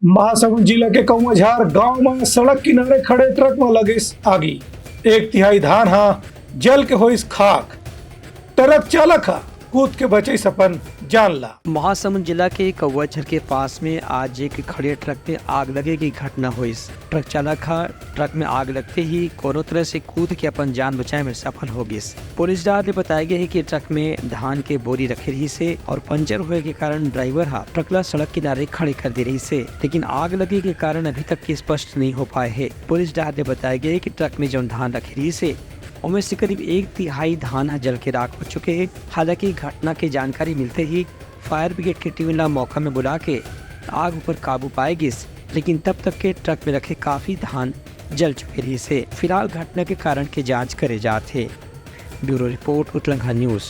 महासमुंद जिला के कौआझार गांव में सड़क किनारे खड़े ट्रक में लगे आगी। 1/3 धान हा जल के होइस खाक। ट्रक चालक हा कूद के बचे सपन जान ला। महासमुंद जिला के कौआझार के पास में आज एक खड़े ट्रक में आग लगे की घटना हुई। ट्रक चालक ट्रक में आग लगते ही कोनो तरह से कूद के अपन जान बचाए में सफल हो गई। पुलिस ने बताया गया है कि ट्रक में धान के बोरी रखे रही से और पंचर हुए के कारण ड्राइवर ट्रक ला सड़क किनारे खड़े कर दे रही से, लेकिन आग लगे के कारण अभी तक की स्पष्ट नहीं हो पाए है। पुलिस ने बताया गया है कि ट्रक में जो धान रखे रही से उनमें से करीब 1/3 धान जल के राख हो चुके हैं। हालांकि घटना की जानकारी मिलते ही फायर ब्रिगेड की टीम ने मौका में बुला के आग पर काबू पाएगी, लेकिन तब तक के ट्रक में रखे काफी धान जल चुके रही से। फिलहाल घटना के कारण की जांच करे जाते। Bureau report Uttarakhand news.